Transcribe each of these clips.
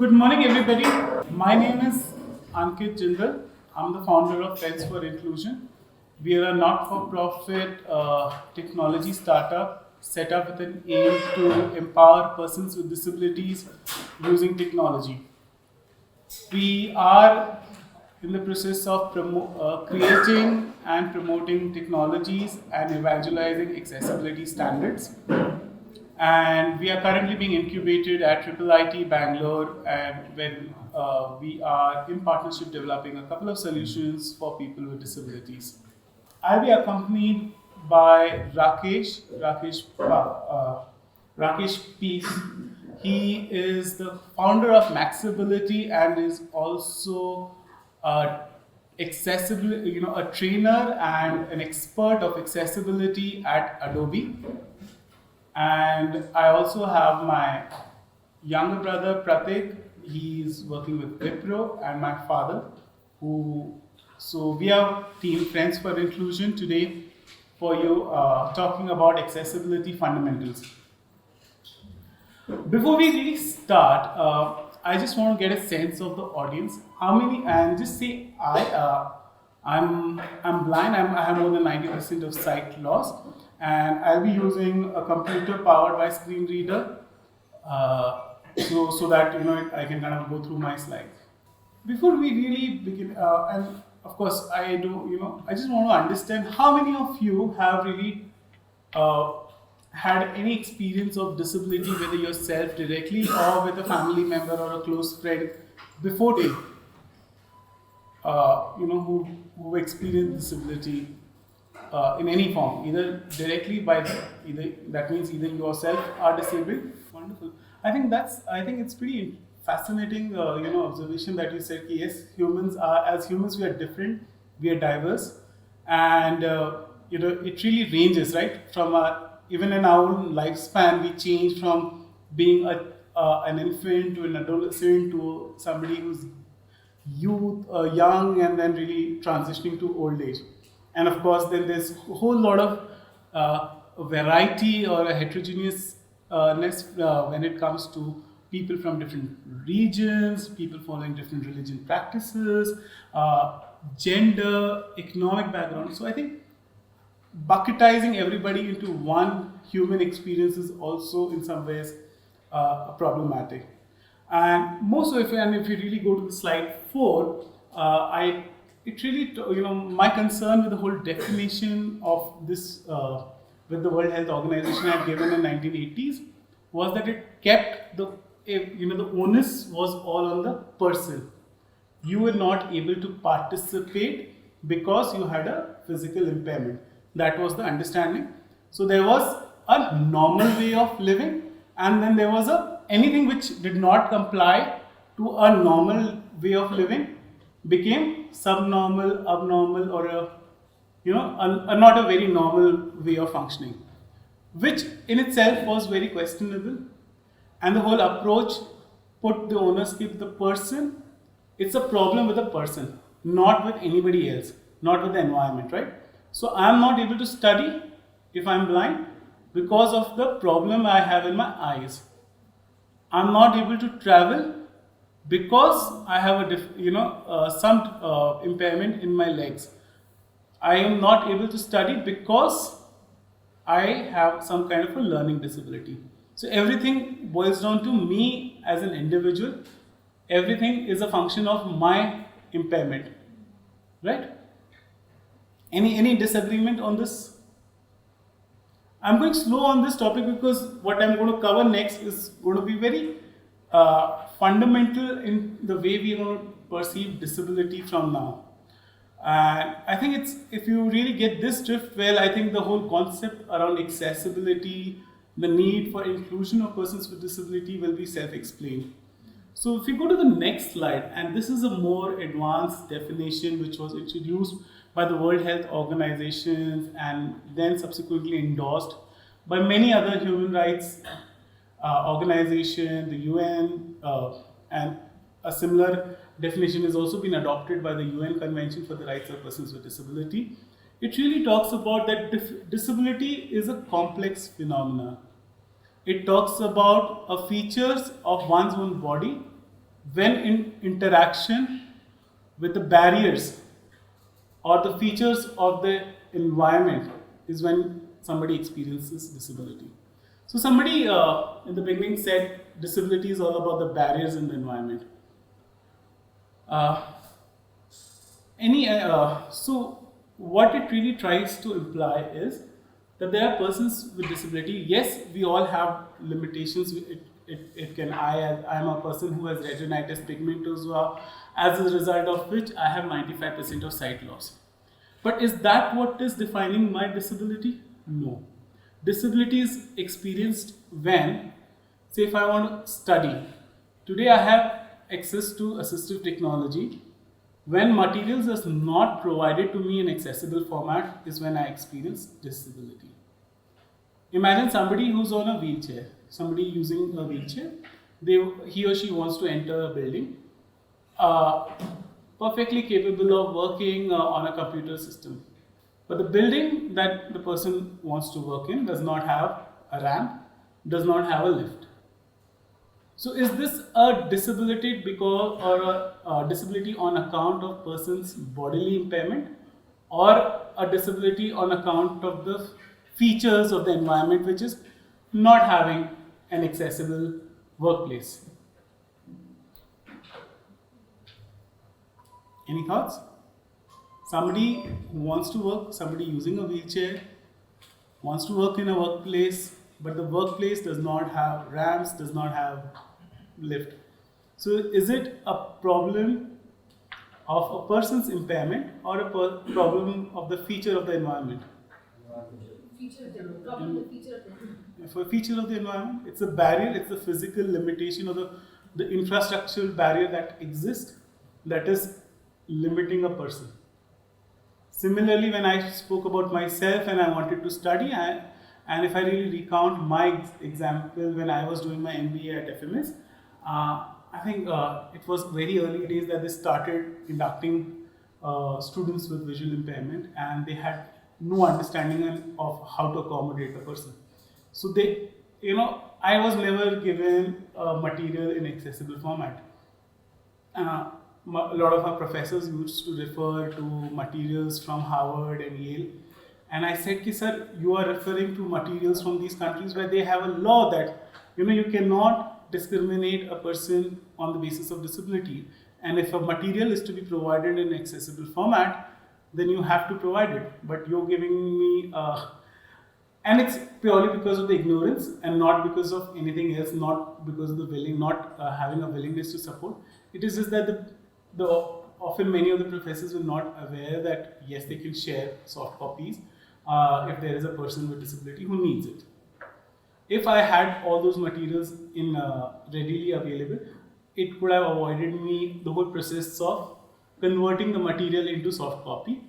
Good morning, everybody. My name is Ankit Jindal. I'm the founder of Friends for Inclusion. We are a not for profit technology startup set up with an aim to empower persons with disabilities using technology. We are in the process of creating and promoting technologies and evangelizing accessibility standards, and we are currently being incubated at IIIT Bangalore, and when we are in partnership developing a couple of solutions for people with disabilities. I'll be accompanied by Rakesh Peace. He is the founder of Maxability and is also a a trainer and an expert of accessibility at Adobe. And I also have my younger brother Pratik. He's working with Wipro, and my father, who. So we are Team Friends for Inclusion today for you, talking about accessibility fundamentals. Before we really start, I just want to get a sense of the audience. How many? And just say I'm blind. I have more than 90% of sight loss, and I'll be using a computer powered by screen reader, so that I can kind of go through my slides. Before we really begin, and of course I just want to understand how many of you have really uh, had any experience of disability, whether yourself directly or with a family member or a close friend before they who experience disability in any form, either directly either that means either yourself are disabled. Wonderful. I think it's pretty fascinating observation that you said. Yes, humans we are different, we are diverse, and it really ranges, right, from even in our own lifespan we change from being an infant to an adolescent to somebody who's young, and then really transitioning to old age. And of course, then there's a whole lot of variety or a heterogeneousness when it comes to people from different regions, people following different religion practices, gender, economic background. So I think bucketizing everybody into one human experience is also in some ways problematic. And more so, if you really go to the slide 4, I it really my concern with the whole definition of this with the World Health Organization had given in 1980s was that it kept the onus was all on the person. You were not able to participate because you had a physical impairment. That was the understanding. So there was a normal way of living, and then there was a anything which did not comply to a normal way of living became subnormal, abnormal, or a not a very normal way of functioning, which in itself was very questionable. And the whole approach put the onus keep the person. It's a problem with the person, not with anybody else, not with the environment, right? So I'm not able to study if I'm blind because of the problem I have in my eyes. I'm not able to travel because I have some impairment in my legs. I am not able to study because I have some kind of a learning disability. So everything boils down to me as an individual. Everything is a function of my impairment, right? Any disagreement on this? I'm going slow on this topic because what I'm going to cover next is going to be very fundamental in the way we are going to perceive disability from now. And I think it's if you really get this drift well, I think the whole concept around accessibility, the need for inclusion of persons with disability will be self-explained. So if we go to the next slide, and this is a more advanced definition which was introduced by the World Health Organization and then subsequently endorsed by many other human rights organizations, the UN, and a similar definition has also been adopted by the UN Convention for the Rights of Persons with Disability. It really talks about that disability is a complex phenomena. It talks about features of one's own body when in interaction with the barriers or the features of the environment is when somebody experiences disability. So somebody in the beginning said disability is all about the barriers in the environment. Uh, so what it really tries to imply is that there are persons with disability. Yes, we all have limitations. It can I am a person who has retinitis pigmentosa, as a result of which I have 95% of sight loss. But is that what is defining my disability? No. Disability is experienced when, say, if I want to study, today I have access to assistive technology. When materials is not provided to me in accessible format is when I experience disability. Imagine somebody who's on a wheelchair, somebody using a wheelchair, he or she wants to enter a building, uh, perfectly capable of working on a computer system. But the building that the person wants to work in does not have a ramp, does not have a lift. So is this a disability because or a disability on account of person's bodily impairment or a disability on account of the features of the environment which is not having an accessible workplace? Any thoughts? Somebody who wants to work, somebody using a wheelchair, wants to work in a workplace, but the workplace does not have ramps, does not have lift. So is it a problem of a person's impairment or a problem of the feature of the environment? Feature of the problem, the feature of the environment. For a feature of the environment, it's a barrier, it's a physical limitation or the infrastructural barrier that exists that is limiting a person. Similarly, when I spoke about myself and I wanted to study, and if I really recount my example when I was doing my MBA at FMS, I think it was very early days that they started inducting students with visual impairment, and they had no understanding of how to accommodate a person. So I was never given material in accessible format. A lot of our professors used to refer to materials from Harvard and Yale. And I said, sir, you are referring to materials from these countries where they have a law that, you cannot discriminate a person on the basis of disability. And if a material is to be provided in accessible format, then you have to provide it. But you're giving me, and it's purely because of the ignorance and not because of anything else, not because of the not having a willingness to support. It is just that often many of the professors were not aware that yes, they can share soft copies if there is a person with disability who needs it. If I had all those materials in readily available, it could have avoided me the whole process of converting the material into soft copy.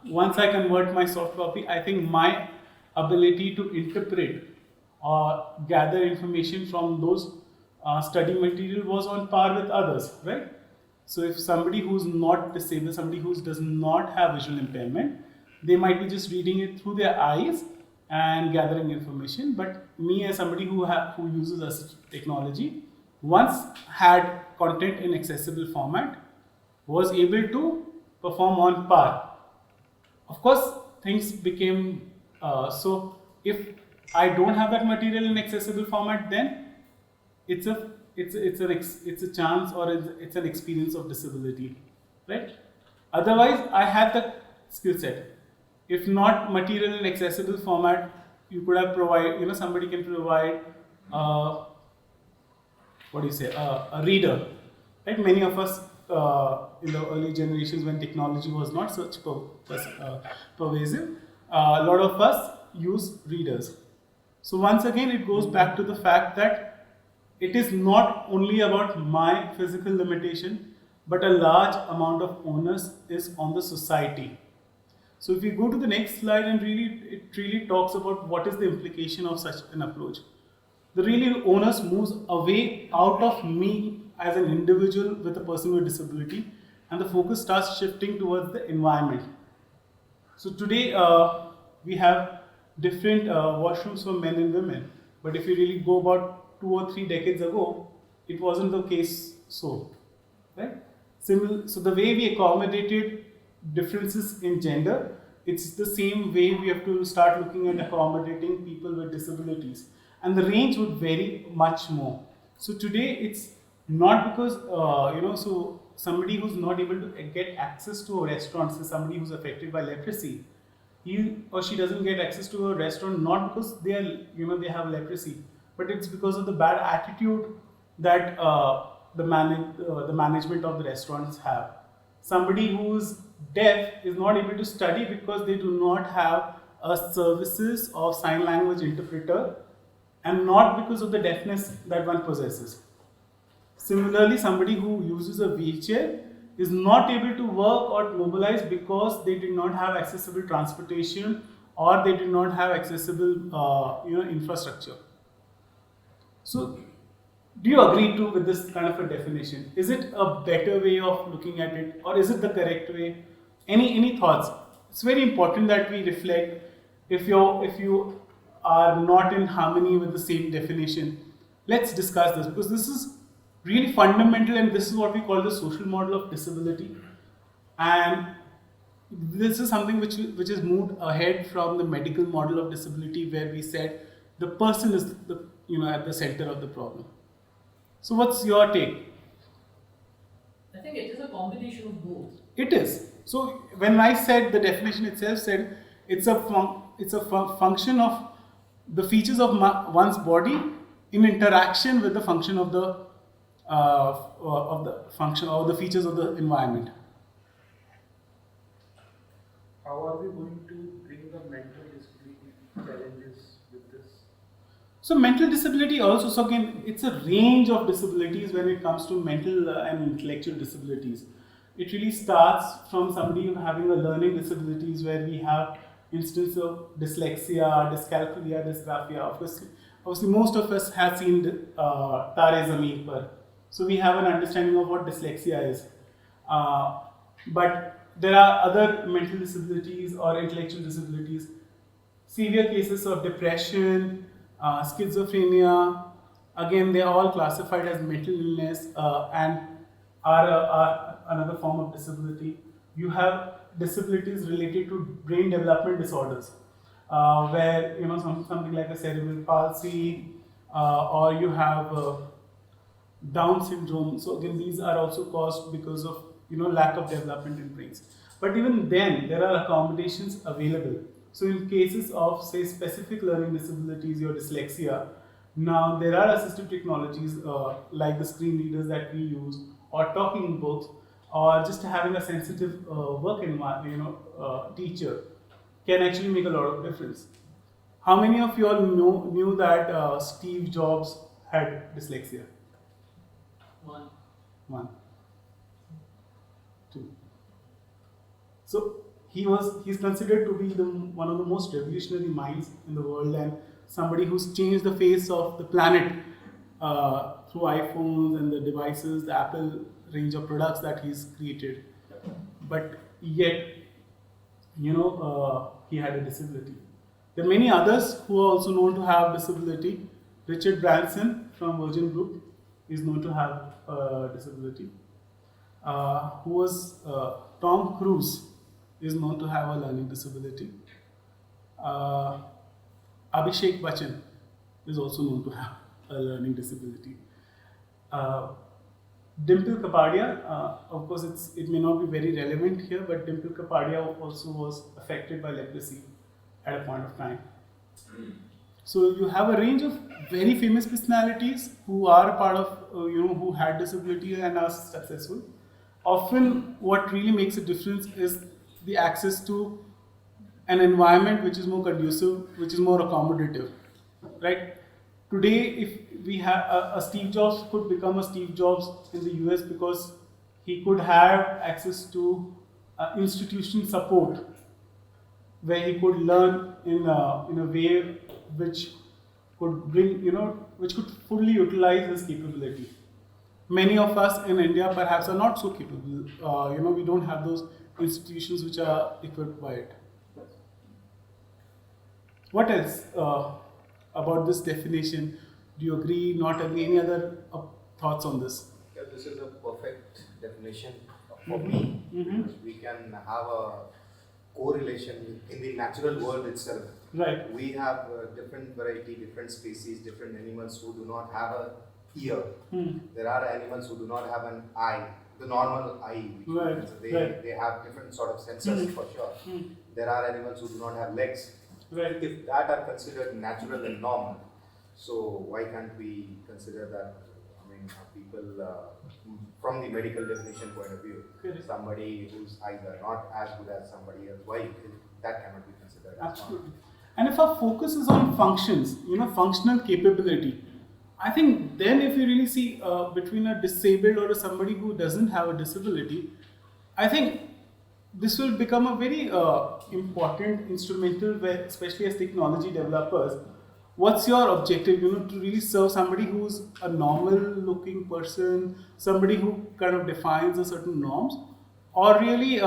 Once I convert my soft copy, I think my ability to interpret or gather information from those study material was on par with others, right? So if somebody who's not disabled, somebody who does not have visual impairment, they might be just reading it through their eyes and gathering information. But me as somebody who uses assistive technology, once had content in accessible format, was able to perform on par. Of course, things became so if I don't have that material in accessible format, then it's a chance or it's an experience of disability, right? Otherwise, I had the skill set. If not material in accessible format, you could have somebody can provide what do you say a reader, right? Many of us in the early generations when technology was not such pervasive, a lot of us use readers. So once again, it goes back to the fact that it is not only about my physical limitation, but a large amount of onus is on the society. So if we go to the next slide and it really talks about what is the implication of such an approach. The really onus moves away out of me as an individual with a person with disability, and the focus starts shifting towards the environment. So today we have different washrooms for men and women, but if you really go about 2 or 3 decades ago, it wasn't the case so, right? So the way we accommodated differences in gender, it's the same way we have to start looking at accommodating people with disabilities, and the range would vary much more. So today it's not because so somebody who's not able to get access to a restaurant, so somebody who's affected by leprosy, he or she doesn't get access to a restaurant not because they are they have leprosy, but it's because of the bad attitude that the management of the restaurants have. Somebody who's deaf is not able to study because they do not have a services of sign language interpreter, and not because of the deafness that one possesses. Similarly, somebody who uses a wheelchair is not able to work or mobilize because they did not have accessible transportation, or they did not have accessible infrastructure. So, do you agree to with this kind of a definition? Is it a better way of looking at it, or is it the correct way? Any thoughts? It's very important that we reflect. If you are not in harmony with the same definition, let's discuss this, because this is really fundamental, and this is what we call the social model of disability. And this is something which is moved ahead from the medical model of disability, where we said the person is the at the center of the problem. So what's your take? I think it is a combination of both. It is. So when I said, the definition itself said it's a function of the features of one's body in interaction with the function of the function or the features of the environment. How are we going to bring the mental disability challenges with this? So mental disability also, so again, it's a range of disabilities when it comes to mental and intellectual disabilities. It really starts from somebody having a learning disabilities, where we have instances of dyslexia, dyscalculia, dysgraphia. Obviously, most of us have seen Tare Zameen Par. So we have an understanding of what dyslexia is. But there are other mental disabilities or intellectual disabilities, severe cases of depression, schizophrenia. Again, they are all classified as mental illness and are another form of disability. You have disabilities related to brain development disorders, where something like a cerebral palsy, or you have Down syndrome. So again, these are also caused because of lack of development in brains. But even then, there are accommodations available. So in cases of, say, specific learning disabilities or dyslexia, now there are assistive technologies like the screen readers that we use, or talking books, or just having a sensitive work environment, teacher can actually make a lot of difference. How many of you all knew that Steve Jobs had dyslexia? One. Two. So he's considered to be one of the most revolutionary minds in the world, and somebody who's changed the face of the planet through iPhones and the devices, the Apple range of products that he's created. But yet, he had a disability. There are many others who are also known to have disability. Richard Branson from Virgin Group is known to have a disability. Tom Cruise is known to have a learning disability. Abhishek Bachchan is also known to have a learning disability. Dimple Kapadia, of course, it may not be very relevant here, but Dimple Kapadia also was affected by leprosy at a point of time. So you have a range of very famous personalities who are part of, who had disability and are successful. Often, what really makes a difference is the access to an environment which is more conducive, which is more accommodative, right? Today, if we have a Steve Jobs could become a Steve Jobs in the US because he could have access to institution support, where he could learn in a way which could bring, which could fully utilize his capability. Many of us in India perhaps are not so capable. We don't have those institutions which are equipped by it. What else about this definition? Do you agree? Not agree? Any other thoughts on this? Yeah, this is a perfect definition for me, Mhm. because we can have a correlation in the natural world itself. Right. We have different variety, different species, different animals who do not have a ear. Hmm. There are animals who do not have an eye, the normal eye. Right, So right. they have different sort of sensors for sure. There are animals who do not have legs. Right. If that are considered natural and normal, so why can't we consider that? I mean, people from the medical definition point of view, Correct. somebody whose eyes are not as good as somebody else, why that cannot be considered as normal? Absolutely. And if our focus is on functions, functional capability, I think then if you really see between a disabled or somebody who doesn't have a disability, I think this will become a very important instrumental, where, especially as technology developers, what's your objective, to really serve somebody who's a normal looking person, somebody who kind of defines a certain norms, or really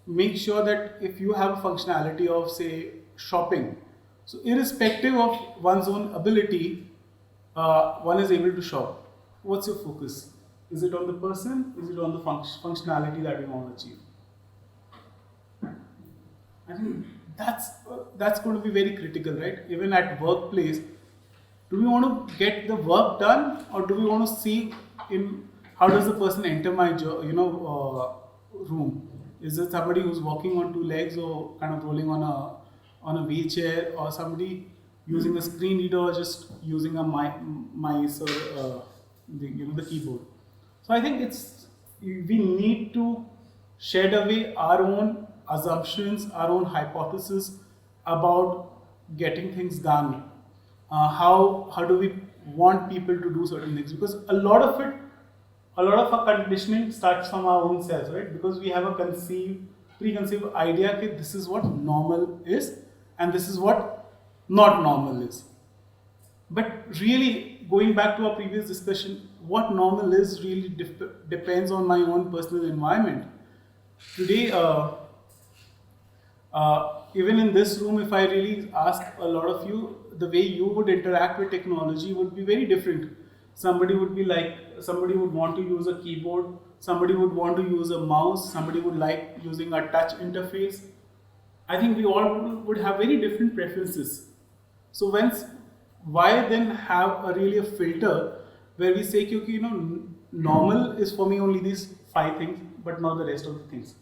make sure that if you have a functionality of, say, shopping, so irrespective of one's own ability, one is able to shop. What's your focus? Is it on the person? Is it on the functionality that you want to achieve? I think that's going to be very critical, right? Even at workplace, do we want to get the work done, or do we want to see in how does the person enter my room? Is it somebody who's walking on two legs, or kind of rolling on a wheelchair, or somebody using a screen reader, or just using a mice or the keyboard? So I think we need to shed away our own assumptions, our own hypothesis about getting things done. How do we want people to do certain things? Because a lot of our conditioning starts from our own selves, right? Because we have a preconceived idea that this is what normal is, and this is what not normal is. But really, going back to our previous discussion, what normal is really depends on my own personal environment. Today, even in this room, if I really ask a lot of you, the way you would interact with technology would be very different. Somebody would want to use a keyboard, somebody would want to use a mouse, somebody would like using a touch interface. I think we all would have very different preferences. So why then have a filter where we say, normal is for me only these 5 things, but not the rest of the things.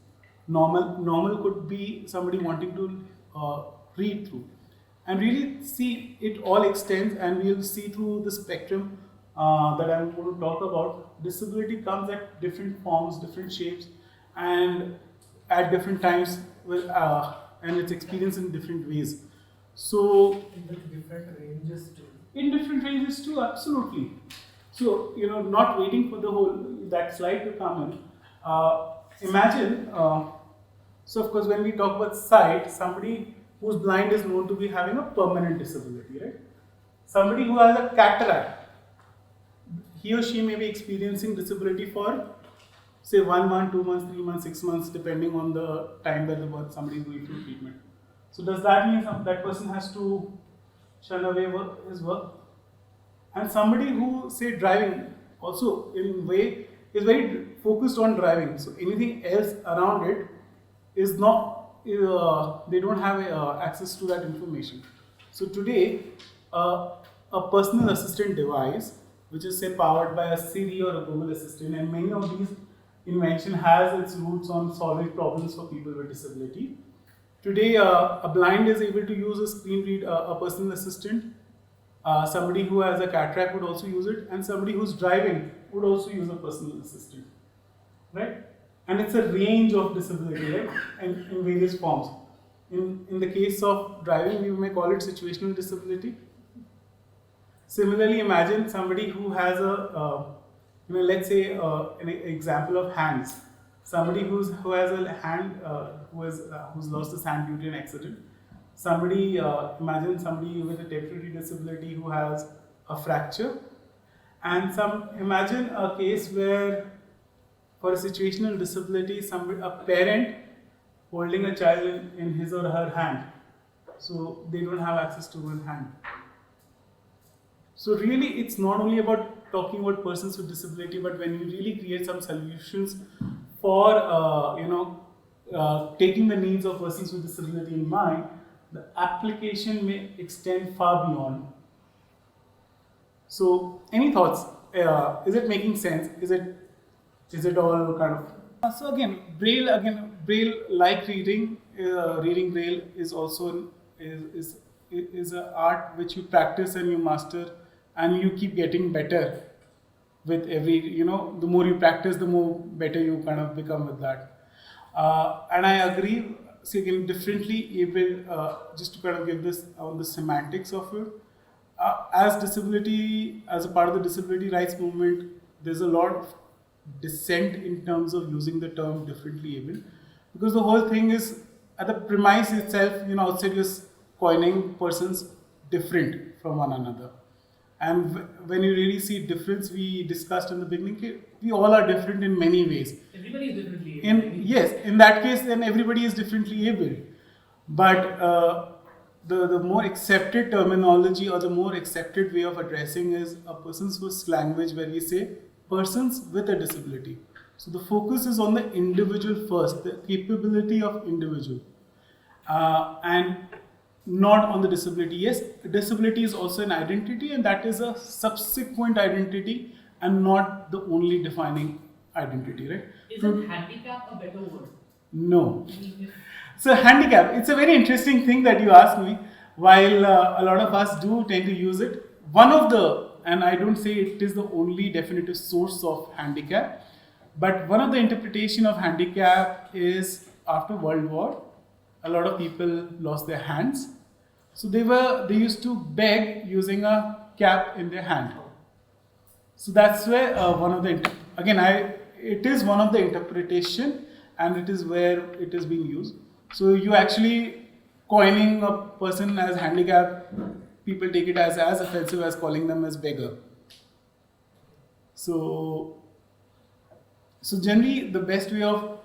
Normal could be somebody wanting to read through, and really see it all extends, and we'll see through the spectrum that I'm going to talk about. Disability comes at different forms, different shapes, and at different times, and it's experienced in different ways. So With different ranges too. in different ranges too, absolutely. So not waiting for that slide to come in. Imagine. So of course, when we talk about sight, somebody who's blind is known to be having a permanent disability, right? Somebody who has a cataract, he or she may be experiencing disability for, say, 1 month, 2 months, 3 months, 6 months, depending on the time that somebody is going through treatment. So does that mean that person has to shun away his work? And somebody who, say, driving, also in a way is very focused on driving. So anything else around it is not, they don't have access to that information. So today, a personal assistant device, which is, say, powered by a Siri or a Google Assistant, and many of these invention has its roots on solving problems for people with disability. Today, a blind is able to use a screen read, a personal assistant. Somebody who has a cataract would also use it, and somebody who's driving would also use a personal assistant, right? And it's a range of disability, right? And in various forms. In the case of driving, we may call it situational disability. Similarly, imagine somebody who has let's say an example of hands. Somebody who has a hand who's lost his hand due to an accident. Imagine somebody with a temporary disability who has a fracture, and imagine a case where, for a situational disability, a parent holding a child in his or her hand, so they don't have access to one hand. So really, it's not only about talking about persons with disability, but when you really create some solutions for taking the needs of persons with disability in mind, the application may extend far beyond. So, any thoughts? Is it making sense? Is it all kind of? So Braille like reading, reading Braille is also is an art which you practice and you master, and you keep getting better with every, the more you practice, the more better you kind of become with that. And I agree. See, again, differently able, just to kind of give this on the semantics of it. As a part of the disability rights movement, there's a lot of dissent in terms of using the term differently able, because the whole thing is at the premise itself, outside you're coining persons different from one another. And when you really see difference, we discussed in the beginning, we all are different in many ways. Everybody is differently able. Yes, in that case, then everybody is differently able. But the more accepted terminology or the more accepted way of addressing is a person's first language, where we say persons with a disability. So the focus is on the individual first, the capability of individual, and not on the disability. Yes, disability is also an identity, and that is a subsequent identity and not the only defining identity, right? Isn't handicap a better word? No. So handicap, it's a very interesting thing that you asked me. While a lot of us do tend to use it, one of the, and I don't say it is the only definitive source of handicap, but one of the interpretation of handicap is after World War, a lot of people lost their hands. So they used to beg using a cap in their hand. So that's where it is one of the interpretation, and it is where it is being used. So you actually coining a person as handicapped, people take it as offensive as calling them as beggar. So generally the best way of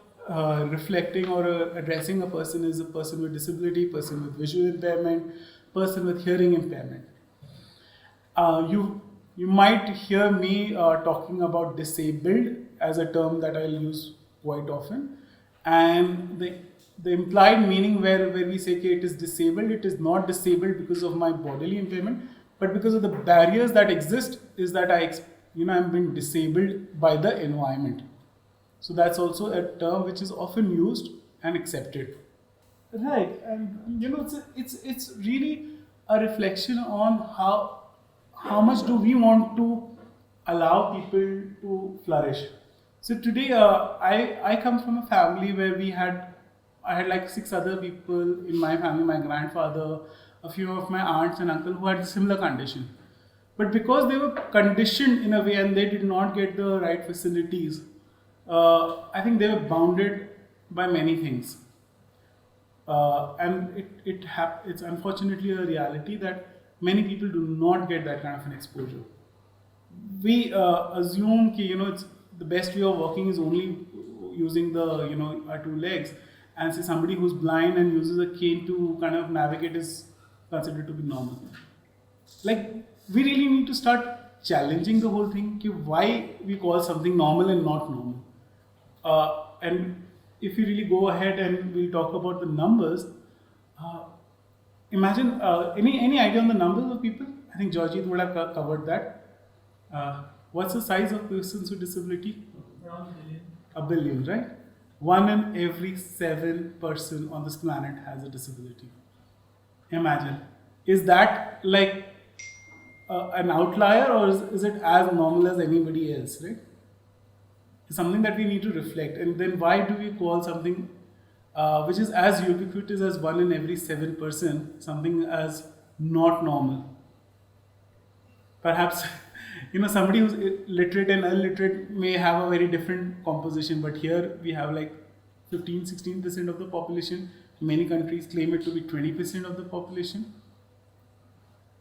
reflecting or addressing a person is a person with disability, person with visual impairment, person with hearing impairment. You might hear me talking about disabled as a term that I'll use quite often, and the implied meaning where we say okay, it is disabled, it is not disabled because of my bodily impairment, but because of the barriers that exist, is that I'm being disabled by the environment. So that's also a term which is often used and accepted. Right, and it's really a reflection on how much do we want to allow people to flourish. So today, I come from a family where I had like 6 other people in my family, my grandfather, a few of my aunts and uncles who had a similar condition. But because they were conditioned in a way and they did not get the right facilities, I think they were bounded by many things. And it's unfortunately a reality that many people do not get that kind of an exposure. We assume that it's the best way of walking is only using the our 2 legs, and say somebody who's blind and uses a cane to kind of navigate is considered to be normal. Like, we really need to start challenging the whole thing, why we call something normal and not normal. And if you really go ahead and we'll talk about the numbers, imagine any idea on the numbers of people? I think Georgette would have covered that. What's the size of persons with disability? Around 1 billion. A billion, right? 1 in every 7 person on this planet has a disability. Imagine. Is that like an outlier, or is it as normal as anybody else, right? It's something that we need to reflect. And then why do we call something which is as ubiquitous as 1 in every 7 person something as not normal? Perhaps somebody who's literate and illiterate may have a very different composition, but here we have like 15-16% of the population. Many countries claim it to be 20% of the population.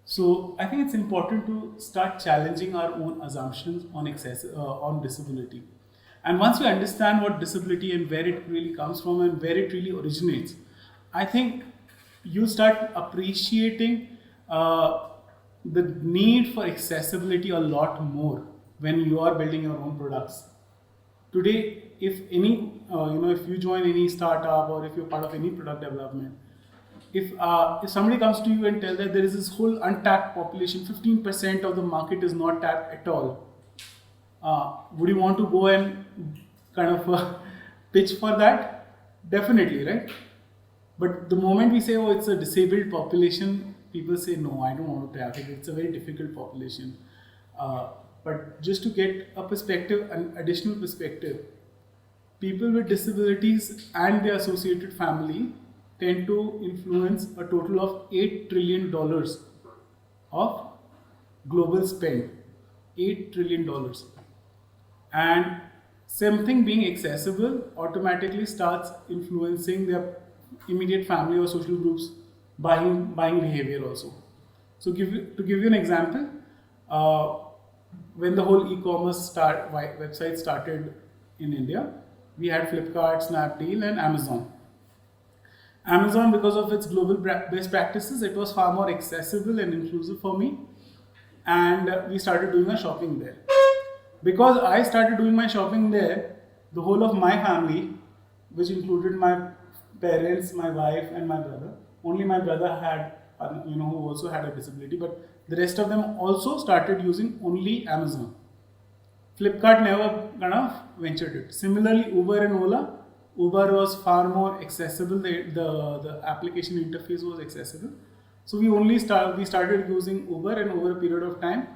So I think it's important to start challenging our own assumptions on disability. And once we understand what disability and where it really comes from and where it really originates, I think you start appreciating the need for accessibility a lot more. when you are building your own products. Today, if if you join any startup or if you're part of any product development, if somebody comes to you and tells that there is this whole untapped population, 15% of the market is not tapped at all, would you want to go and kind of pitch for that? Definitely, right? But the moment we say, oh, it's a disabled population, people say, no, I don't want to tap it. It's a very difficult population. But just to get a perspective, an additional perspective, people with disabilities and their associated family tend to influence a total of $8 trillion of global spend. $8 trillion. And something being accessible automatically starts influencing their immediate family or social groups buying behavior also. So to give you an example, when the whole e-commerce website started in India, we had Flipkart, Snapdeal and Amazon. Amazon, because of its global best practices, it was far more accessible and inclusive for me, and we started doing our shopping there. Because I started doing my shopping there, the whole of my family, which included my parents, my wife and my brother, only my brother had, who also had a disability, but the rest of them also started using only Amazon. Flipkart never kind of ventured it. Similarly, Uber and Ola, Uber was far more accessible. The application interface was accessible. So we started using Uber, and over a period of time,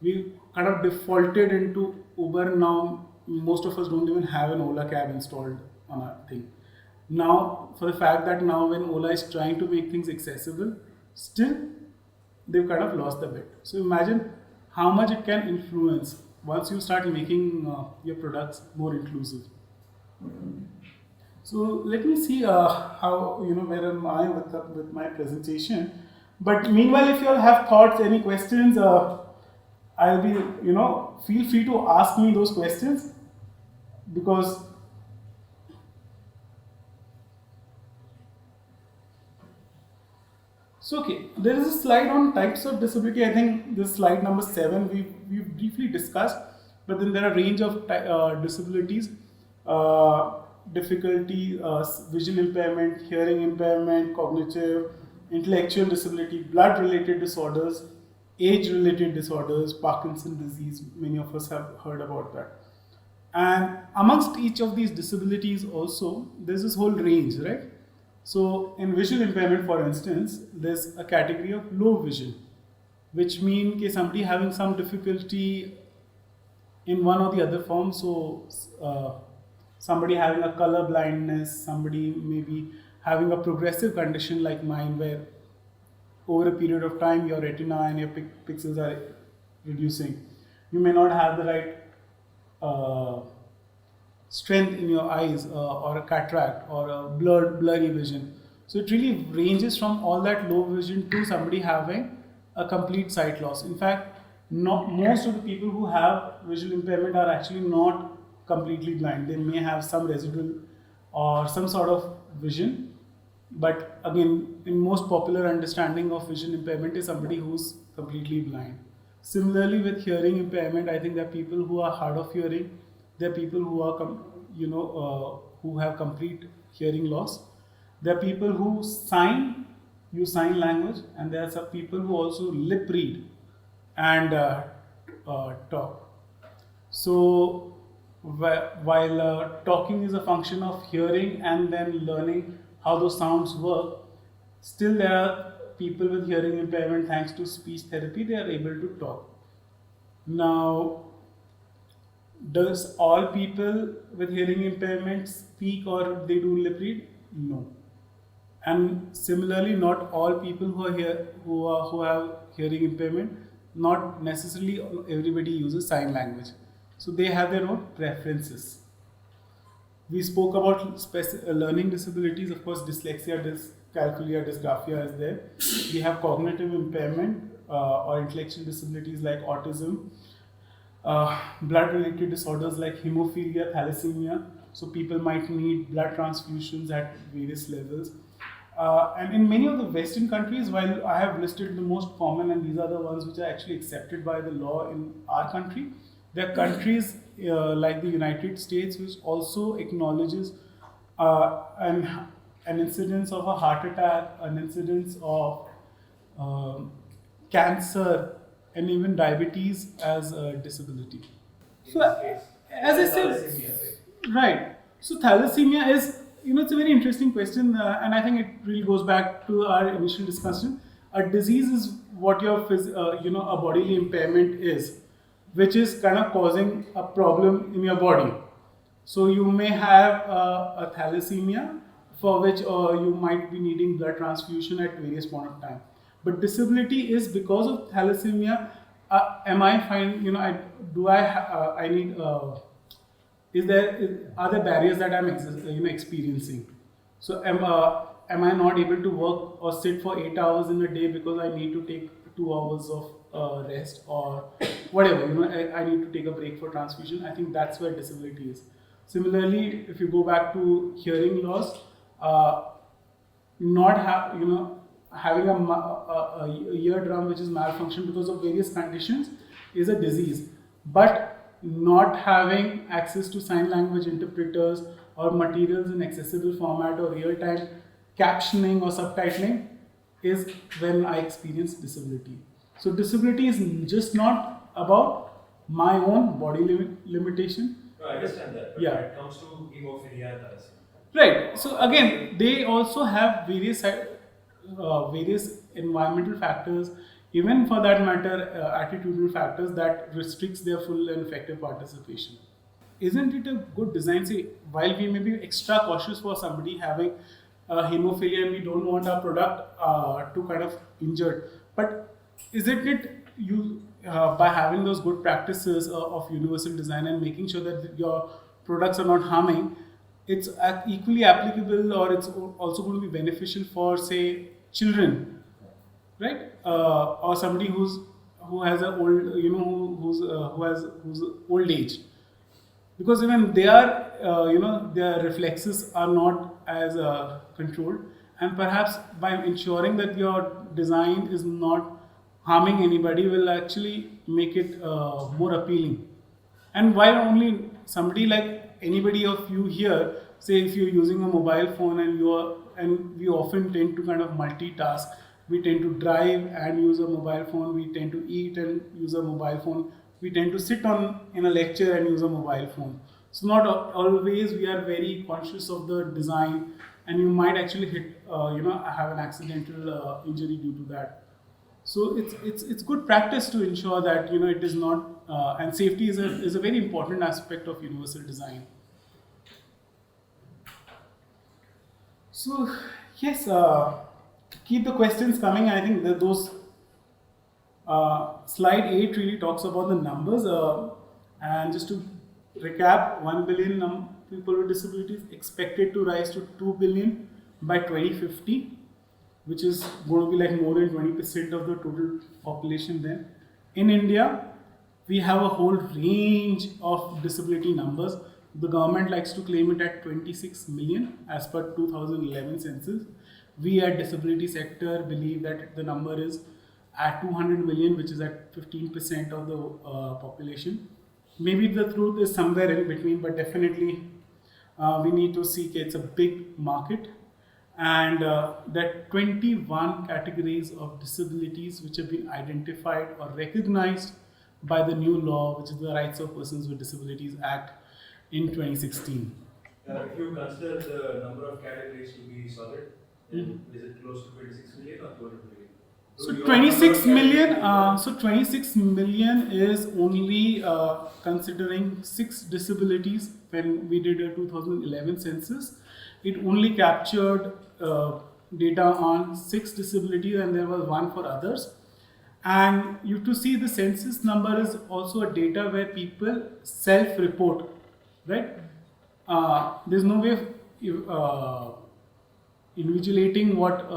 we kind of defaulted into Uber. Now most of us don't even have an Ola cab installed on our thing. Now, for the fact that now when Ola is trying to make things accessible, still they've kind of lost the bet. So imagine how much it can influence once you start making your products more inclusive. So let me see how where am I with my presentation. But meanwhile, if you all have thoughts, any questions, I'll be feel free to ask me those questions, because so okay, there is a slide on types of disability. I think this slide number 7 we've briefly discussed, but then there are a range of disabilities, difficulty, vision impairment, hearing impairment, cognitive, intellectual disability, blood-related disorders, age-related disorders, Parkinson's disease. Many of us have heard about that. And amongst each of these disabilities also, there's this whole range, right? So in visual impairment, for instance, there's a category of low vision, which means somebody having some difficulty in one or the other form. So somebody having a color blindness, somebody maybe having a progressive condition like mine, where over a period of time your retina and your pixels are reducing. You may not have the right strength in your eyes, or a cataract, or a blurry vision. So it really ranges from all that low vision to somebody having a complete sight loss. In fact, most of the people who have visual impairment are actually not completely blind. They may have some residual or some sort of vision, but again, in most popular understanding of vision impairment is somebody who's completely blind. Similarly, with hearing impairment, I think there are people who are hard of hearing. There are people who are, who have complete hearing loss. There are people who use sign language, and there are some people who also lip read and talk. So while talking is a function of hearing and then learning how those sounds work, still there are people with hearing impairment, thanks to speech therapy, they are able to talk. Now, does all people with hearing impairment speak or they do lip read? No. And similarly, not all people who have hearing impairment, not necessarily everybody uses sign language. So they have their own preferences. We spoke about learning disabilities. Of course, dyslexia, dyscalculia, dysgraphia is there. We have cognitive impairment or intellectual disabilities like autism. Blood-related disorders like hemophilia, thalassemia. So people might need blood transfusions at various levels. And in many of the Western countries, while I have listed the most common, and these are the ones which are actually accepted by the law in our country, There are countries like the United States which also acknowledges an incidence of a heart attack, an incidence of cancer, and even diabetes as a disability. So, as I said, right. So thalassemia is, it's a very interesting question, and I think it really goes back to our initial discussion. A disease is what your, a bodily impairment is, which is kind of causing a problem in your body. So you may have a thalassemia for which you might be needing blood transfusion at various point of time. But disability is because of thalassemia. Am I fine? I need? Are there barriers that I'm experiencing? So am I not able to work or sit for 8 hours in a day because I need to take 2 hours of rest or whatever? I need to take a break for transfusion. I think that's where disability is. Similarly, if you go back to hearing loss, having a eardrum which is malfunction because of various conditions is a disease, but not having access to sign language interpreters or materials in accessible format or real-time captioning or subtitling is when I experience disability. So disability is just not about my own body limitation. No, I understand that. But Yeah. when it comes to hemophilia and thalassemia, Right. So again, they also have various environmental factors, even for that matter, attitudinal factors that restricts their full and effective participation. Isn't it a good design? See, while we may be extra cautious for somebody having hemophilia and we don't want our product to kind of injured, but isn't it you by having those good practices of universal design and making sure that your products are not harming, it's equally applicable, or it's also going to be beneficial for, say, children, right? Or somebody who has a old, who's old age, because even their reflexes are not as controlled, and perhaps by ensuring that your design is not harming anybody will actually make it more appealing. And while only somebody like anybody of you here, say if you're using a mobile phone and we often tend to kind of multitask. We tend to drive and use a mobile phone. We tend to eat and use a mobile phone. We tend to sit in a lecture and use a mobile phone. So not always we are very conscious of the design, and you might actually have an accidental injury due to that. So it's good practice to ensure that it is not, and safety is a very important aspect of universal design. So yes, keep the questions coming. I think that those slide 8 really talks about the numbers, and just to recap, 1 billion people with disabilities expected to rise to 2 billion by 2050, which is going to be like more than 20% of the total population then. In India, we have a whole range of disability numbers. The government likes to claim it at 26 million as per 2011 census. We at disability sector believe that the number is at 200 million, which is at 15% of the population. Maybe the truth is somewhere in between, but definitely we need to see it's a big market, and that 21 categories of disabilities which have been identified or recognized by the new law, which is the Rights of Persons with Disabilities Act in 2016. if you consider the number of categories to be solid, then is it close to 26 million or 200 million? So 26 million. So 26 million is only considering 6 disabilities. When we did a 2011 census, it only captured data on 6 disabilities, and there was 1 for others. And you have to see the census number is also a data where people self-report, right? There's no way of invigilating what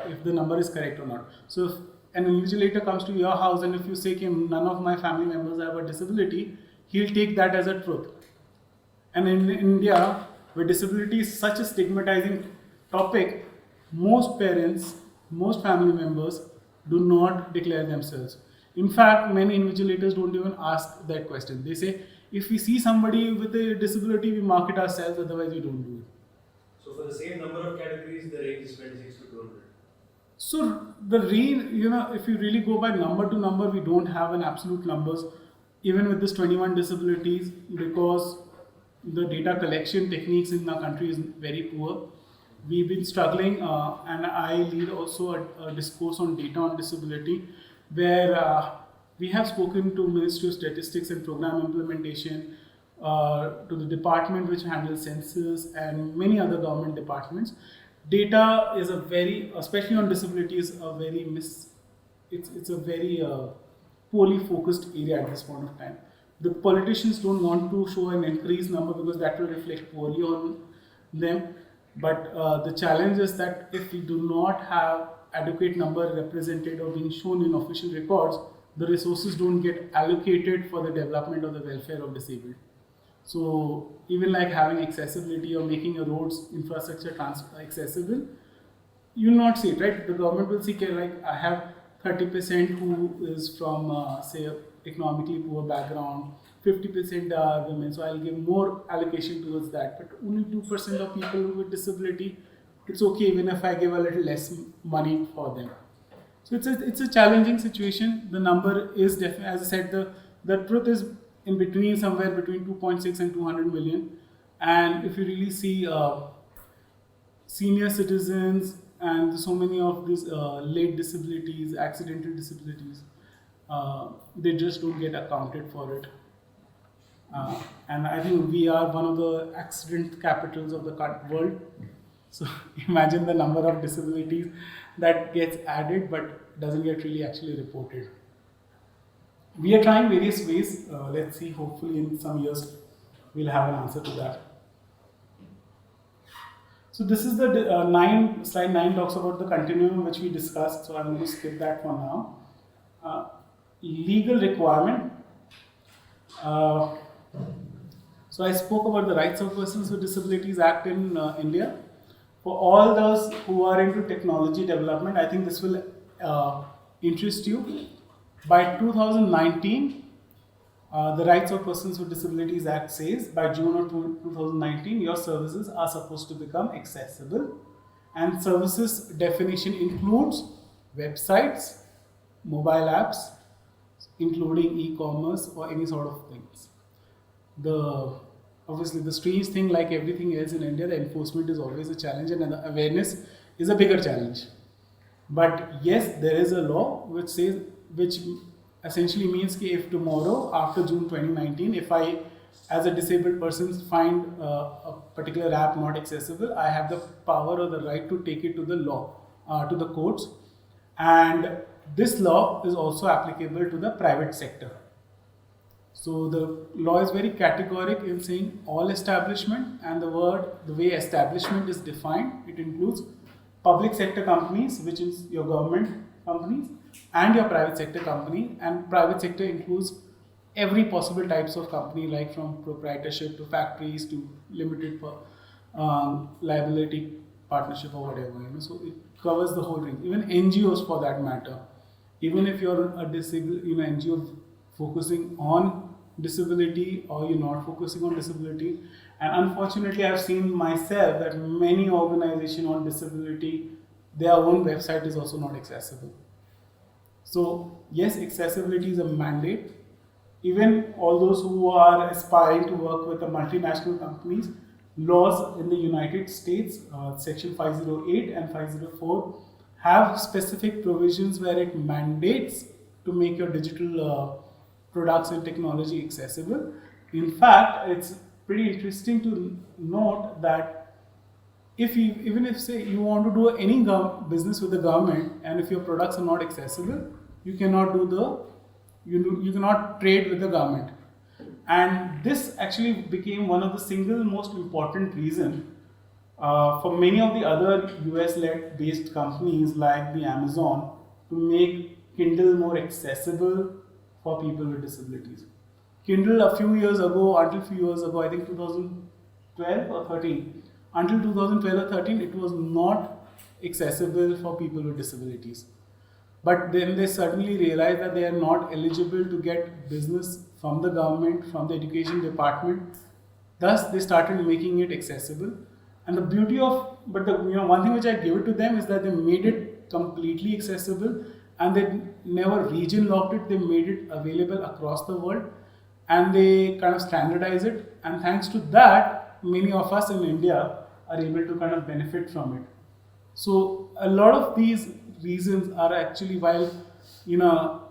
if the number is correct or not. So if an invigilator comes to your house and if you say none of my family members have a disability, he'll take that as a truth. And in India, where disability is such a stigmatizing topic, most parents, most family members do not declare themselves. In fact, many invigilators don't even ask that question. They say, if we see somebody with a disability, we mark it ourselves, otherwise we don't do it. So for the same number of categories, the range is 26 to 200. So the range, if you really go by number to number, we don't have an absolute numbers, even with this 21 disabilities, because the data collection techniques in our country is very poor. We've been struggling, and I lead also a discourse on data on disability, where we have spoken to Ministry of Statistics and Program Implementation, to the department which handles census and many other government departments. Data is a very, especially on disabilities, a very it's a very poorly focused area at this point of time. The politicians don't want to show an increased number because that will reflect poorly on them. But the challenge is that if we do not have adequate number represented or being shown in official records, the resources don't get allocated for the development or the welfare of disabled. So even like having accessibility or making a roads infrastructure accessible, you will not see it, right? The government will see, okay, like I have 30% who is from say economically poor background, 50% are women, so I'll give more allocation towards that. But only 2% of people with disability, it's okay even if I give a little less money for them. So it's a challenging situation. The number is definitely, as I said, the truth is in between, somewhere between 2.6 and 200 million. And if you really see senior citizens and so many of these late disabilities, accidental disabilities, they just don't get accounted for it. And I think we are one of the accident capitals of the world. So imagine the number of disabilities that gets added but doesn't get really actually reported. We are trying various ways. Let's see, hopefully in some years we'll have an answer to that. So this is the slide 9 talks about the continuum which we discussed. So I'm going to skip that for now. Legal requirement. So I spoke about the Rights of Persons with Disabilities Act in India. For all those who are into technology development, I think this will interest you. By 2019, the Rights of Persons with Disabilities Act says by June of 2019, your services are supposed to become accessible. And services definition includes websites, mobile apps, including e-commerce or any sort of things. Obviously, the strange thing, like everything else in India, the enforcement is always a challenge and the awareness is a bigger challenge. But yes, there is a law which essentially means that if tomorrow, after June 2019, if I, as a disabled person, find a particular app not accessible, I have the power or the right to take it to the law, to the courts. And this law is also applicable to the private sector. So the law is very categorical in saying all establishment, and the way establishment is defined, it includes public sector companies, which is your government companies, and your private sector company. And private sector includes every possible types of company, like from proprietorship to factories to limited liability partnership or whatever. So it covers the whole ring. Even NGOs for that matter. Even if you're a disabled, NGO focusing on disability or you're not focusing on disability. And unfortunately, I've seen myself that many organizations on disability, their own website is also not accessible. So yes, accessibility is a mandate. Even all those who are aspiring to work with the multinational companies, laws in the United States, Section 508 and 504, have specific provisions where it mandates to make your digital products and technology accessible. In fact, it's pretty interesting to note that even if say you want to do any business with the government, and if your products are not accessible, you cannot you cannot trade with the government. And this actually became one of the single most important reason for many of the other US-led based companies like the Amazon to make Kindle more accessible for people with disabilities. Kindle until few years ago, I think 2012 or 13, until 2012 or 13, it was not accessible for people with disabilities. but then they suddenly realize that they are not eligible to get business from the government, from the education department. Thus, they started making it accessible. And the beauty of, but the one thing which I give it to them is that they made it completely accessible, and they never region locked it. They made it available across the world, and they kind of standardize it. And thanks to that, many of us in India are able to kind of benefit from it. So a lot of these reasons are actually, while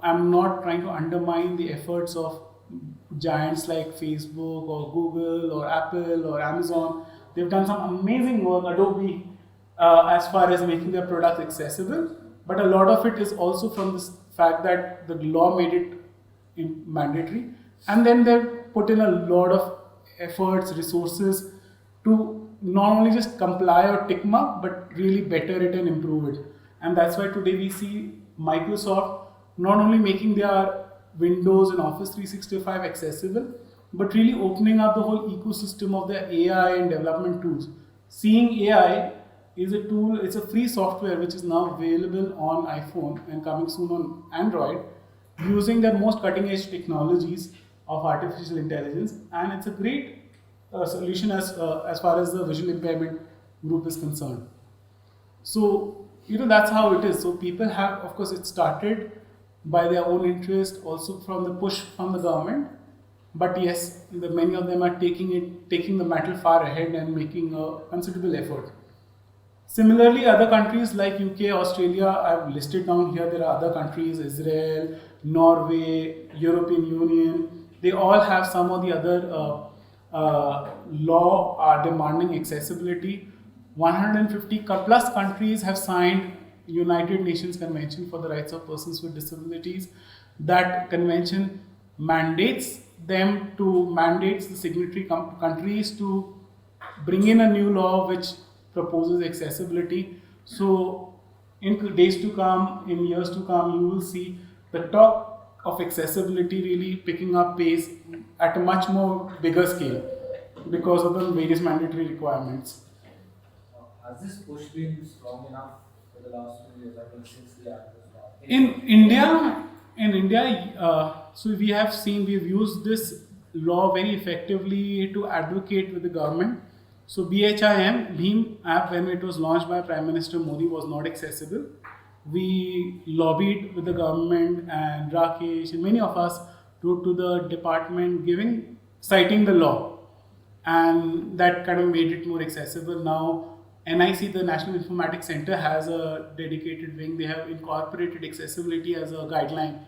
I'm not trying to undermine the efforts of giants like Facebook or Google or Apple or Amazon. They've done some amazing work, Adobe, as far as making their products accessible. But a lot of it is also from this fact that the law made it mandatory, and then they put in a lot of efforts, resources to not only just comply or tick mark, but really better it and improve it. And that's why today we see Microsoft not only making their Windows and Office 365 accessible, but really opening up the whole ecosystem of the AI and development tools. Seeing AI is a tool, it's a free software which is now available on iPhone and coming soon on Android, using the most cutting edge technologies of artificial intelligence, and it's a great solution as far as the visual impairment group is concerned. So that's how it is. So people have, of course, it started by their own interest, also from the push from the government. But yes, many of them are taking the matter far ahead and making a considerable effort. Similarly, other countries like UK, Australia, I've listed down here. There are other countries, Israel, Norway, European Union. They all have some or the other law are demanding accessibility. 150 plus countries have signed United Nations Convention for the Rights of Persons with Disabilities. That convention mandates the signatory countries to bring in a new law which proposes accessibility. So in days to come, in years to come, you will see the talk of accessibility really picking up pace at a much more bigger scale because of the various mandatory requirements. Has this push been strong enough for the last 2 years, I think, since the act was passed? In India, so we've used this law very effectively to advocate with the government. So BHIM, Bhim app, when it was launched by Prime Minister Modi, was not accessible. We lobbied with the government, and Rakesh and many of us wrote to the department citing the law, and that kind of made it more accessible. Now NIC, the National Informatics Center, has a dedicated wing. They have incorporated accessibility as a guideline.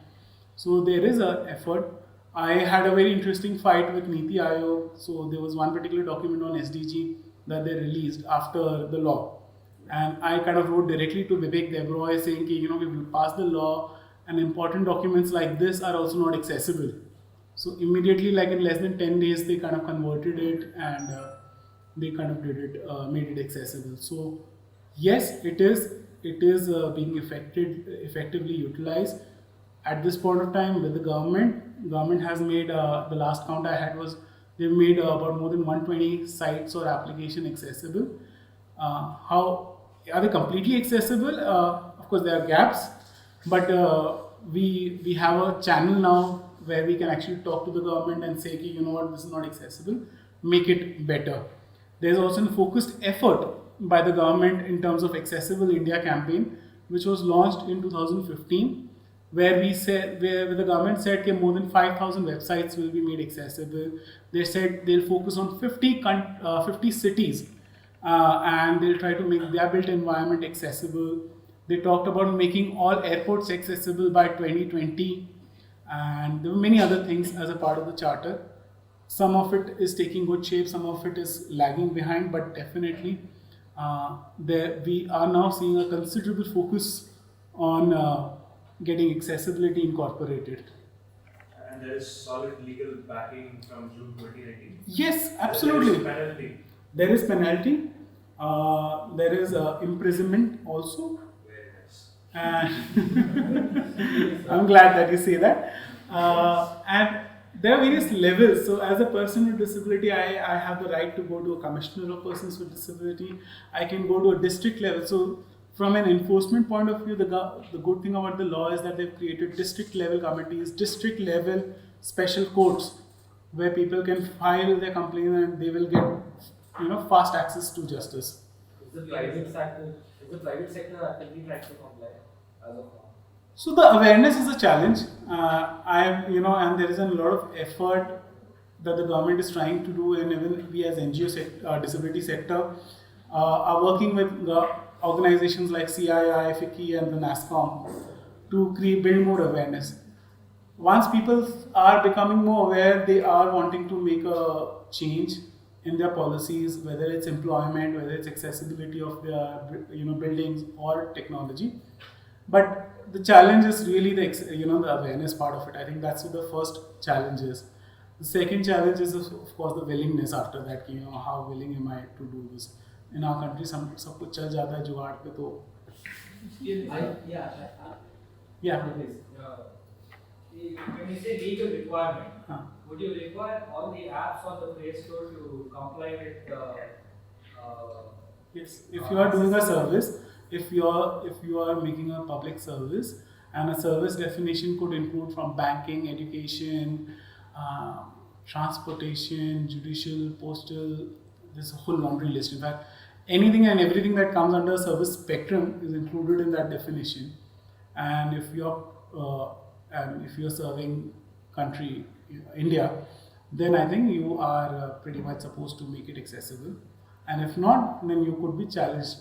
So there is an effort. I had a very interesting fight with Niti Aayog. So there was one particular document on SDG that they released after the law. And I kind of wrote directly to Vivek Debroy saying, we will pass the law and important documents like this are also not accessible. So immediately, like in less than 10 days, they kind of converted it and they kind of made it accessible. So yes, it is being effectively utilized. At this point of time with the government has made, the last count I had was, they've made about more than 120 sites or application accessible. How are they completely accessible? Of course there are gaps, but we have a channel now where we can actually talk to the government and say, this is not accessible, make it better. There's also a focused effort by the government in terms of Accessible India campaign, which was launched in 2015, where the government said that more than 5,000 websites will be made accessible. They said they'll focus on 50 cities and they'll try to make their built environment accessible. They talked about making all airports accessible by 2020, and there were many other things as a part of the charter. Some of it is taking good shape, some of it is lagging behind, but definitely we are now seeing a considerable focus on getting accessibility incorporated. And there is solid legal backing from June 2019. Yes, absolutely. There is penalty. There is imprisonment also. Very nice. I'm glad that you say that. And there are various levels. So as a person with disability, I have the right to go to a commissioner of persons with disability. I can go to a district level. So from an enforcement point of view, the good thing about the law is that they've created district level committees, district level special courts, where people can file their complaint and they will get, fast access to justice. Is the private sector actively trying to comply as of now? So the awareness is a challenge. And there is a lot of effort that the government is trying to do, and even we as NGO disability sector are working with the organizations like CII, FICCI, and the NASCOM to build more awareness. Once people are becoming more aware, they are wanting to make a change in their policies, whether it's employment, whether it's accessibility of their buildings or technology. But the challenge is really the awareness part of it. I think that's the first challenge is. The second challenge is of course the willingness after that. How willing am I to do this? In our country, सब कुछ चल जाता है जुगाड़ पे तो. Yeah. When you say legal requirement, Huh. would you require all the apps on the Play Store to comply with Yes, if you are doing a service, if you are making a public service, and a service definition could include from banking, education, transportation, judicial, postal, there's a whole laundry list. In fact, anything and everything that comes under a service spectrum is included in that definition. And if you're serving country India, then I think you are pretty much supposed to make it accessible. And if not, then you could be challenged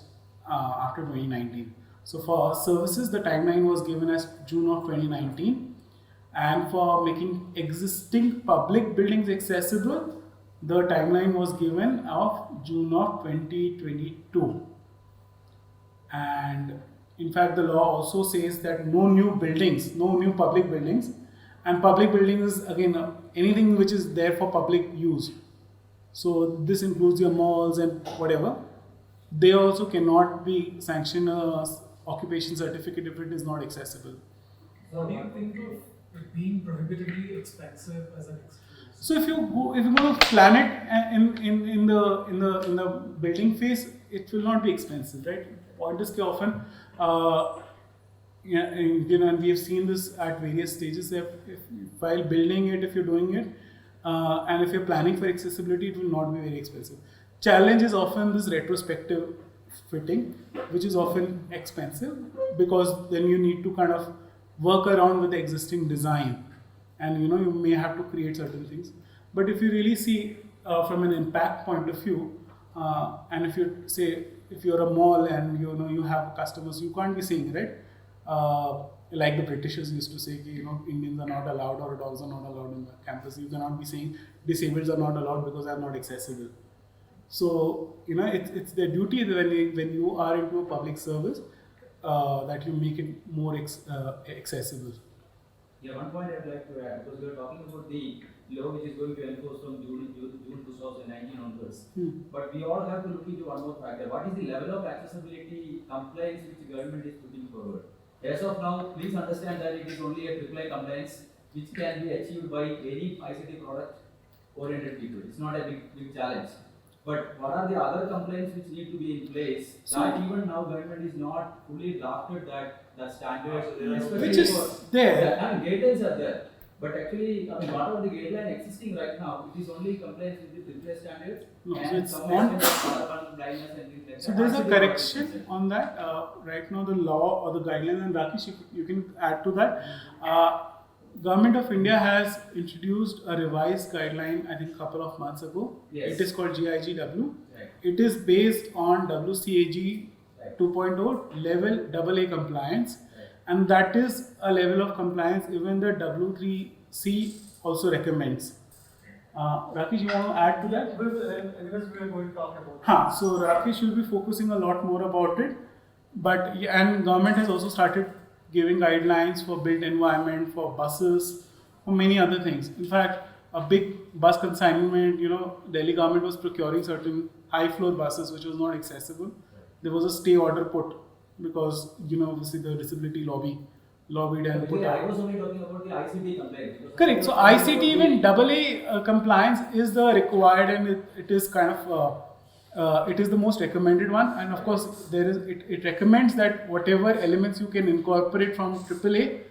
after 2019. So for services, the timeline was given as June of 2019. And for making existing public buildings accessible, the timeline was given of June of 2022. And in fact, the law also says that no new public buildings. And public buildings is again anything which is there for public use. So this includes your malls and whatever. They also cannot be sanctioned occupation certificate if it is not accessible. What do you think of it being prohibitively expensive as an excuse? So if you go to plan it in the building phase, it will not be expensive, right? Point is often, and we have seen this at various stages. While building it, if you're doing it, and if you're planning for accessibility, it will not be very expensive. Challenge is often this retrospective fitting, which is often expensive because then you need to kind of work around with the existing design, and you may have to create certain things. But if you really see from an impact point of view, and if you're a mall and you have customers, you can't be saying, right, like the Britishers used to say, Indians are not allowed or dogs are not allowed in the campus. You cannot be saying disabled are not allowed because they are not accessible. So it's their duty when you are into a public service that you make it more accessible. Yeah, one point I'd like to add, because we are talking about the law which is going to enforce from June 2019 onwards. But we all have to look into one more factor. What is the level of accessibility compliance which the government is putting forward? As of now, please understand that it is only a AAA compliance which can be achieved by any ICT product oriented people. It's not a big challenge. But what are the other complaints which need to be in place? That even now government is not fully drafted that standard, especially Which is there. Guidelines are there. But actually, what are the guidelines existing right now? It is only compliance with the AAA standards. No, so and it's some not. extent of blindness and things like So that. there's a Actually, correction on that. Right now, the law or the guidelines, and Rakesh, you can add to that. Government of India has introduced a revised guideline, I think a couple of months ago. Yes. It is called GIGW. Right. It is based on WCAG Right. 2.0 level AA compliance, Right. and that is a level of compliance even the W3C also recommends. Rakesh, you want to add to that? Because we are going to talk about So Rakesh will be focusing a lot more about it, and government has also started giving guidelines for built environment, for buses, for many other things. In fact, a big bus consignment, Delhi government was procuring certain high floor buses which was not accessible. There was a stay order put because, obviously the disability lobbied and put I out. was only talking about the ICT compliance. Correct. So ICT even AA compliance is the required, and it is kind of it is the most recommended one, and of course it recommends that whatever elements you can incorporate from AAA,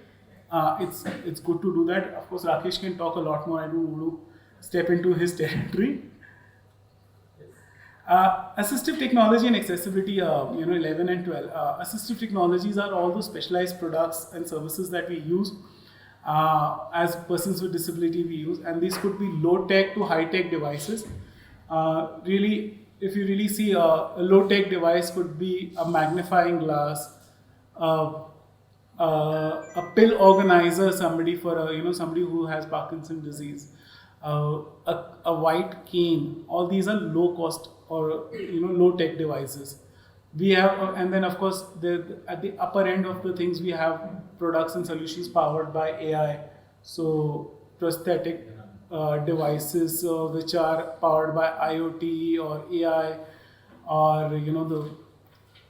it's good to do that. Of course, Rakesh can talk a lot more. I don't want to step into his territory. Assistive technology and accessibility, 11 and 12. Assistive technologies are all those specialized products and services that we use as persons with disability we use, and these could be low-tech to high-tech devices. Really, if you really see a low-tech device could be a magnifying glass, a pill organizer, somebody who has Parkinson's disease, a white cane. All these are low-cost or low-tech devices. We have, and then of course, at the upper end of the things, we have products and solutions powered by AI. So prosthetic devices which are powered by IoT or AI, or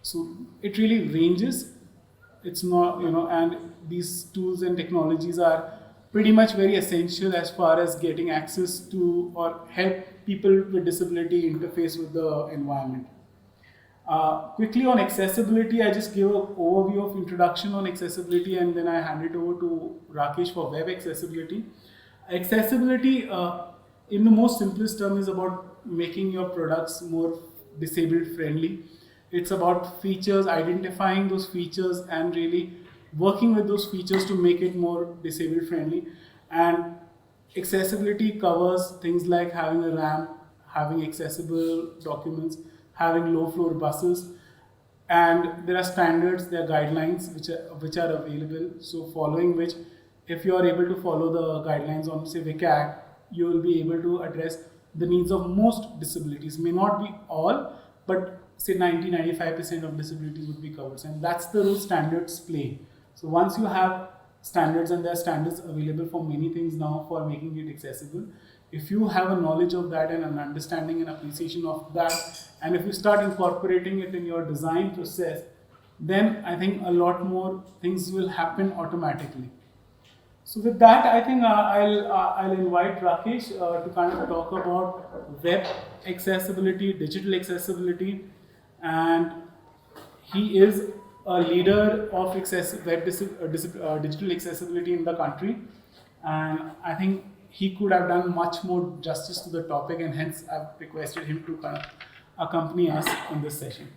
so it really ranges. It's not, and these tools and technologies are pretty much very essential as far as getting access to or help people with disability interface with the environment. Quickly on accessibility, I just give an overview of introduction on accessibility, and then I hand it over to Rakesh for web accessibility. Accessibility, in the most simplest term, is about making your products more disabled friendly. It's about features, identifying those features, and really working with those features to make it more disabled friendly. And accessibility covers things like having a ramp, having accessible documents, having low floor buses, and there are standards, there are guidelines which are available. So following which, if you are able to follow the guidelines on say WCAG, you will be able to address the needs of most disabilities. May not be all, but say 90-95% of disabilities would be covered, and that's the role standards play. So once you have standards, and there are standards available for many things now for making it accessible, if you have a knowledge of that and an understanding and appreciation of that, and if you start incorporating it in your design process, then I think a lot more things will happen automatically. So with that, I think I'll invite Rakesh to kind of talk about web accessibility, digital accessibility, and he is a leader of digital accessibility in the country, and I think he could have done much more justice to the topic, and hence I've requested him to kind of accompany us in this session.